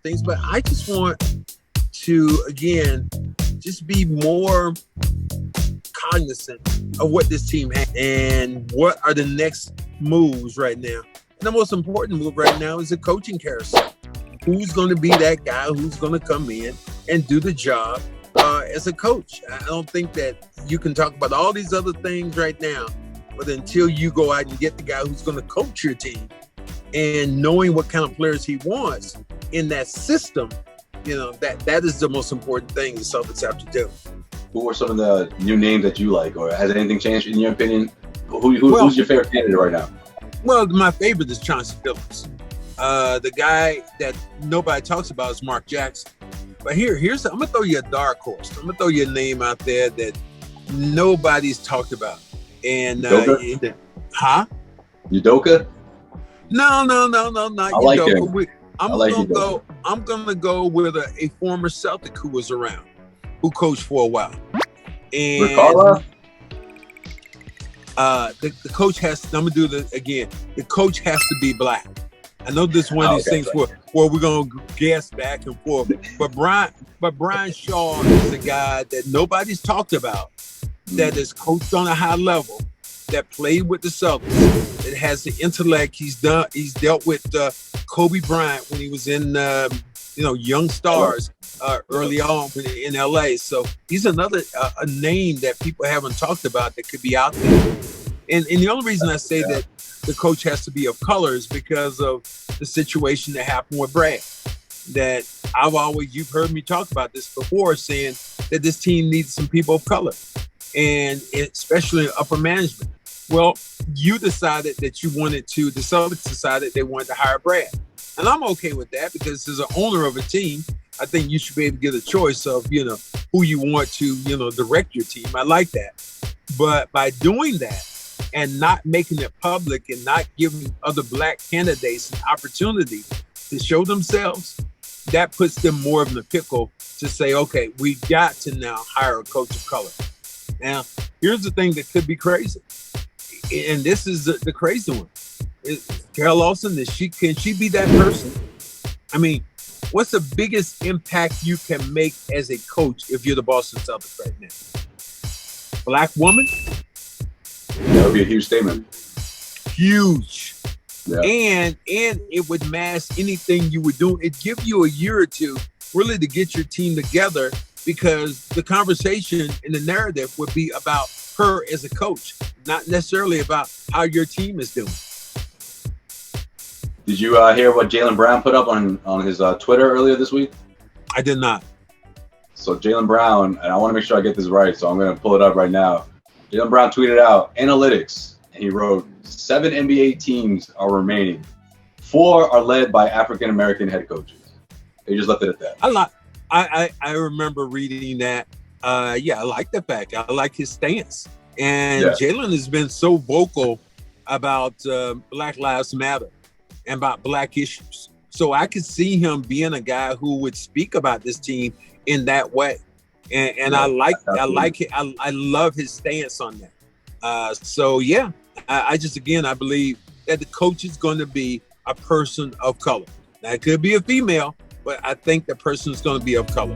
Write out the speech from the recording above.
things, but I just want to, again, just be more cognizant of what this team has and what are the next moves right now. And the most important move right now is the coaching carousel. Who's going to be that guy who's going to come in and do the job as a coach? I don't think that you can talk about all these other things right now, but until you go out and get the guy who's going to coach your team and knowing what kind of players he wants in that system, that is the most important thing the Celtics have to do. Who are some of the new names that you like, or has anything changed in your opinion? Who's your favorite candidate right now? Well, my favorite is Chauncey Billups. The guy that nobody talks about is Mark Jackson. But here's I'm gonna throw you a dark horse. I'm gonna throw you a name out there that nobody's talked about. And Udoka? No, not I like him. I'm gonna go with a former Celtic who was around, who coached for a while. And the coach has. I'm gonna do this again. The coach has to be black. I know this is one of these things where we're gonna guess back and forth. But Brian Shaw is a guy that nobody's talked about, that is coached on a high level, that played with the Celtics, that has the intellect. He's dealt with Kobe Bryant when he was in Young Stars early on in LA. So he's another a name that people haven't talked about that could be out there. And the only reason I say that the coach has to be of color is because of the situation that happened with Brad. That you've heard me talk about this before, saying that this team needs some people of color, and especially in upper management. Well, you decided that the Celtics decided they wanted to hire Brad. And I'm okay with that because as an owner of a team, I think you should be able to get a choice of, who you want to, direct your team. I like that. But by doing that and not making it public and not giving other black candidates an opportunity to show themselves, that puts them more in the pickle to say, okay, we got to now hire a coach of color. Now, here's the thing that could be crazy. And this is the crazy one. Carol Lawson, can she be that person? I mean, what's the biggest impact you can make as a coach if you're the Boston Celtics right now? Black woman? That would be a huge statement. Huge. Yeah. And it would mask anything you would do. It'd give you a year or two really to get your team together, because the conversation and the narrative would be about her as a coach, not necessarily about how your team is doing. Did you hear what Jaylen Brown put up on his Twitter earlier this week? I did not. So Jaylen Brown, and I want to make sure I get this right, so I'm going to pull it up right now. Jaylen Brown tweeted out analytics, and he wrote, 7 NBA teams are remaining. 4 are led by African-American head coaches. He just left it at that. I remember reading that. I like the fact. I like his stance. And Jaylen has been so vocal about Black Lives Matter and about black issues. So I could see him being a guy who would speak about this team in that way. And I like it. I love his stance on that. I believe that the coach is going to be a person of color. Now, it could be a female, but I think the person is going to be of color.